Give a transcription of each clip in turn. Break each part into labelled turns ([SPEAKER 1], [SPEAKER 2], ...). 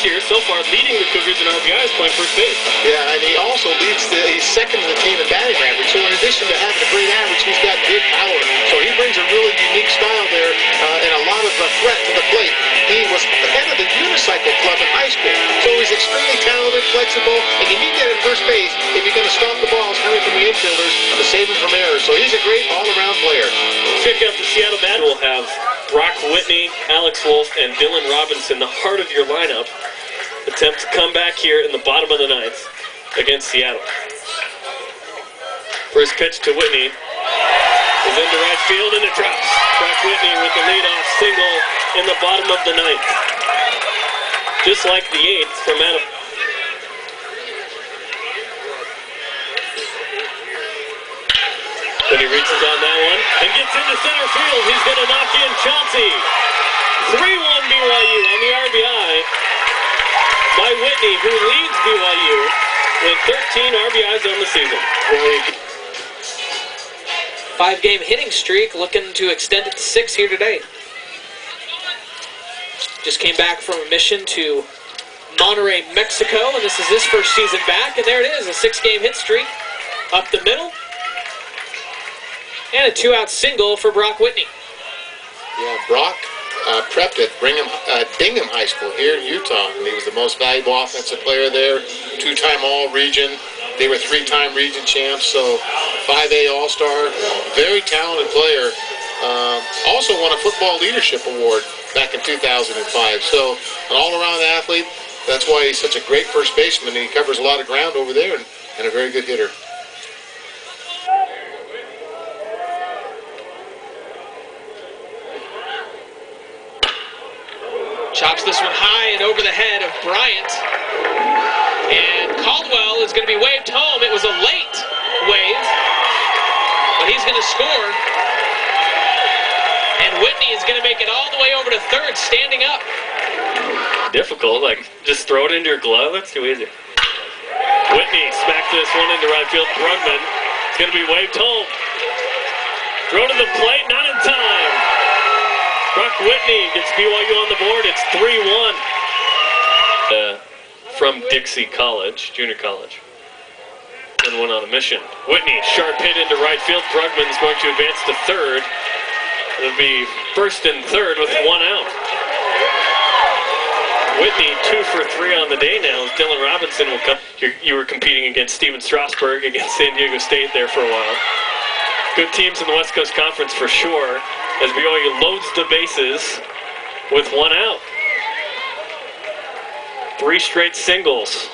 [SPEAKER 1] year so far, leading the Cougars in RBIs, playing first base.
[SPEAKER 2] Yeah, and he also he's second in the team in batting average. So in addition to having a great average, he's got good power. So he brings a really unique style there and a lot of threat to the plate. He was head of the unicycle club in high school. So he's extremely talented, flexible, and you need that at first base if you're going to stop the balls coming from the infielders to save him from errors. So he's a great all-around player.
[SPEAKER 1] Check out the Seattle bat. We'll have Brock Whitney, Alex Wolf, and Dylan Robinson, the heart of your lineup, attempt to come back here in the bottom of the ninth against Seattle. First pitch to Whitney is into right field, and it drops. Brock Whitney with the leadoff single in the bottom of the ninth. Just like the eighth from Adam. But he reaches on that one and gets into center field. He's going to knock in Chauncey. 3-1 BYU on the RBI by Whitney, who leads BYU with 13 RBIs on the season.
[SPEAKER 3] 5-game hitting streak, looking to extend it to 6 here today. Just came back from a mission to Monterrey, Mexico, and this is his first season back, and there it is, a 6-game hit streak up the middle. And a 2-out single for Brock Whitney.
[SPEAKER 2] Yeah, Brock prepped at Bingham High School here in Utah. And he was the most valuable offensive player there, 2-time All-Region. They were 3-time region champs, so 5A All-Star. Very talented player. Also won a Football Leadership Award back in 2005. So an all-around athlete. That's why he's such a great first baseman. He covers a lot of ground over there and a very good hitter.
[SPEAKER 3] Chops this one high and over the head of Bryant. And Caldwell is going to be waved home. It was a late wave, but he's going to score. And Whitney is going to make it all the way over to third, standing up.
[SPEAKER 1] Difficult, like just throw it into your glove. That's too easy. Whitney smacks this one into right field. Brugman is going to be waved home. Throw to the plate, not in time. Brock Whitney gets BYU on the board. It's 3-1. From Dixie College, junior college. And went on a mission. Whitney, sharp hit into right field. Brugman is going to advance to third. It'll be first and third with 1 out. Whitney 2 for 3 on the day now. Dylan Robinson will come. You were competing against Steven Strasburg against San Diego State there for a while. Good teams in the West Coast Conference for sure, as BYU loads the bases with 1 out. 3 straight singles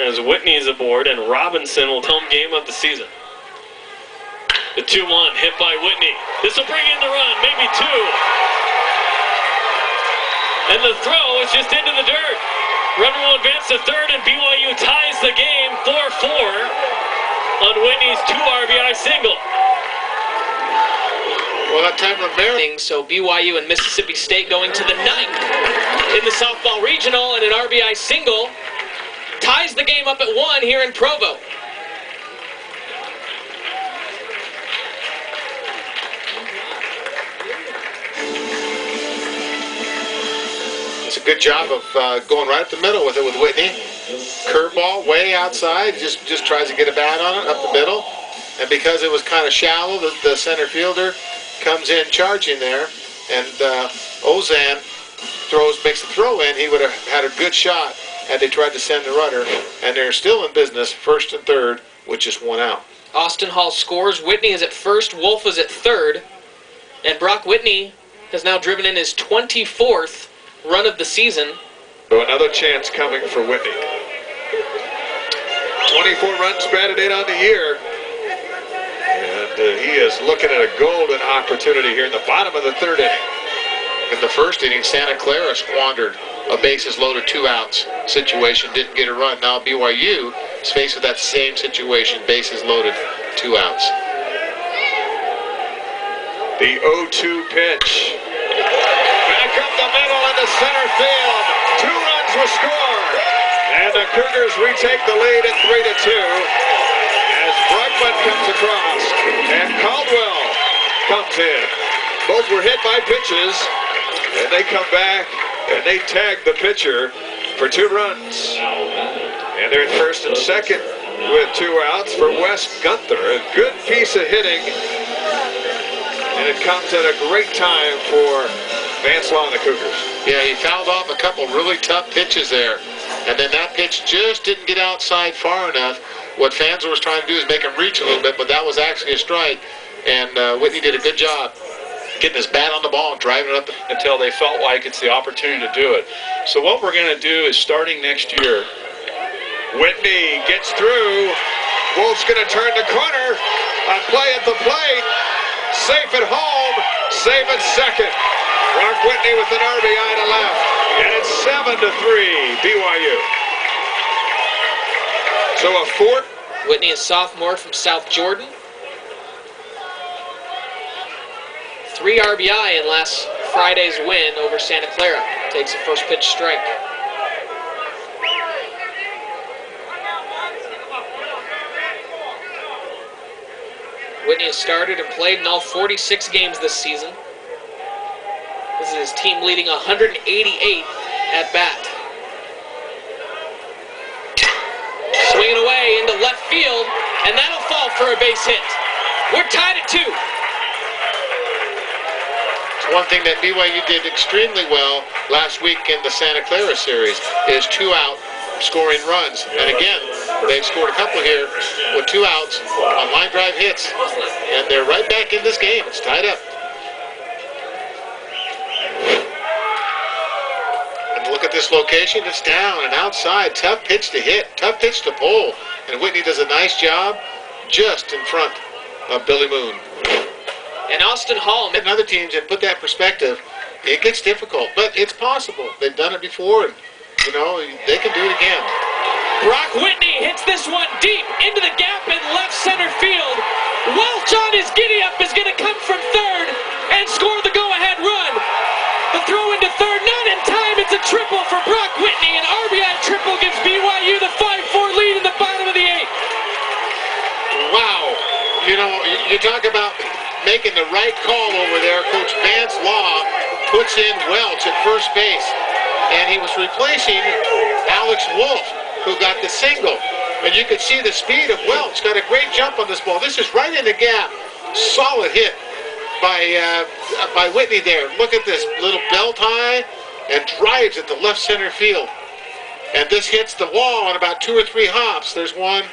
[SPEAKER 1] as Whitney is aboard, and Robinson will home game of the season. The 2-1 hit by Whitney. This will bring in the run, maybe 2. And the throw is just into the dirt. Runner will advance to third, and BYU ties the game 4-4 on Whitney's 2 RBI single.
[SPEAKER 2] Well, that time of
[SPEAKER 3] So BYU and Mississippi State going to the 9th in the softball regional, and an RBI single ties the game up at 1 here in Provo.
[SPEAKER 2] It's a good job of going right up the middle with it with Whitney. Curveball way outside, just tries to get a bat on it up the middle. And because it was kind of shallow, the center fielder comes in charging there, and Ozan makes the throw in. He would have had a good shot had they tried to send the runner, and they're still in business, first and third, with just 1 out.
[SPEAKER 3] Austin Hall scores. Whitney is at first, Wolf is at third, and Brock Whitney has now driven in his 24th run of the season.
[SPEAKER 4] So another chance coming for Whitney. 24 runs batted in on the year. And he is looking at a golden opportunity here in the bottom of the 3rd inning.
[SPEAKER 2] In the first inning, Santa Clara squandered a bases loaded 2 outs situation, didn't get a run. Now BYU is faced with that same situation, bases loaded 2 outs.
[SPEAKER 4] The 0-2 pitch. Back up the middle into center field. 2 runs were scored. And the Cougars retake the lead at 3-2. As Brugman comes across and Caldwell comes in. Both were hit by pitches, and they come back and they tag the pitcher for 2 runs. And they're in first and second with 2 outs for Wes Gunther. A good piece of hitting. And it comes at a great time for Vance Law and the Cougars.
[SPEAKER 2] Yeah, he fouled off a couple really tough pitches there. And then that pitch just didn't get outside far enough. What Fanzel was trying to do is make him reach a little bit, but that was actually a strike. And Whitney did a good job getting his bat on the ball and driving it up.
[SPEAKER 5] Until they felt like it's the opportunity to do it. So what we're going to do is starting next year.
[SPEAKER 4] Whitney gets through. Wolf's going to turn the corner. A play at the plate. Safe at home. Safe at second. Brock Whitney with an RBI to left. And it's 7-3 BYU. So a 4.
[SPEAKER 3] Whitney, a sophomore from South Jordan. 3 RBI in last Friday's win over Santa Clara. Takes a first pitch strike. Whitney has started and played in all 46 games this season. This is his team leading 188 at bat. Swinging away into left field, and that'll fall for a base hit. We're tied at 2.
[SPEAKER 2] One thing that BYU did extremely well last week in the Santa Clara series is 2 out scoring runs. And again, they've scored a couple here with 2 outs on line drive hits. And they're right back in this game. It's tied up. And look at this location. It's down and outside. Tough pitch to hit. Tough pitch to pull. And Whitney does a nice job just in front of Billy Moon.
[SPEAKER 3] And Austin Hall.
[SPEAKER 2] And other teams, and put that perspective, it gets difficult, but it's possible. They've done it before, and, you know, they can do it again.
[SPEAKER 3] Brock Whitney hits this one deep into the gap in left center field. Welch on his giddy-up is going to come from third and score the go-ahead run. The throw into third, not in time. It's a triple for Brock Whitney. An RBI triple gives BYU the 5-4 lead in the bottom of the 8th.
[SPEAKER 2] Wow. You know, you talk about making the right call over there. Coach Vance Law puts in Welch at first base, and he was replacing Alex Wolf, who got the single. And you could see the speed of Welch. Got a great jump on this ball. This is right in the gap. Solid hit by Whitney there. Look at this little belt high and drives at the left center field. And this hits the wall on about 2 or 3 hops. There's one.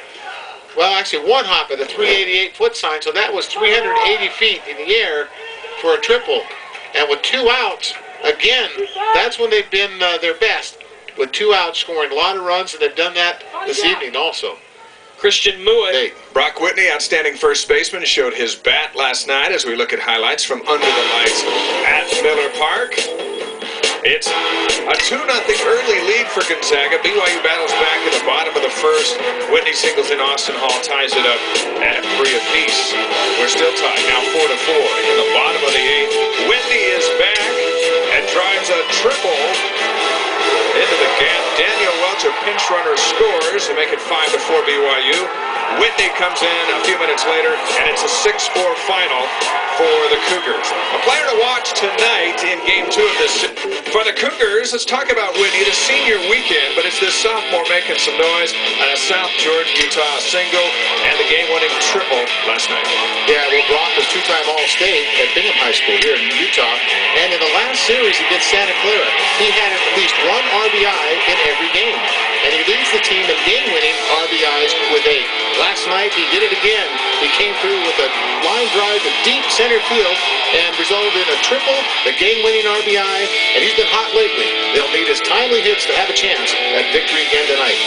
[SPEAKER 2] Well, actually, 1 hop at the 388-foot sign, so that was 380 feet in the air for a triple. And with 2 outs, again, that's when they've been their best. With 2 outs, scoring a lot of runs, and they've done that this evening also.
[SPEAKER 3] Christian Mouet.
[SPEAKER 4] Brock Whitney, outstanding first baseman, showed his bat last night as we look at highlights from under the lights at Miller Park. It's a 2-0 early lead for Gonzaga. BYU battles back at the bottom of the first. Whitney singles in. Austin Hall ties it up at 3 apiece. We're still tied, now 4-4 in the bottom of the 8th. Whitney is back and drives a triple into the gap. Daniel Welch, a pinch runner, scores to make it 5-4 BYU. Whitney comes in a few minutes later, and it's a 6-4 final for the Cougars. A player to watch tonight in Game 2 of this. For the Cougars, let's talk about Whitney, the senior weekend, but it's this sophomore making some noise on a South Jordan, Utah single and the game-winning triple last night.
[SPEAKER 2] Yeah, well, Brock was 2-time All-State at Bingham High School here in Utah, and in the last series against Santa Clara, he had at least 1 RBI in every game, and he leads the team in game-winning RBIs with 8. Last night, he did it again. He came through with a line drive to deep center field and resulted in a triple, the game-winning RBI, and he's been hot lately. They'll need his timely hits to have a chance at victory again tonight.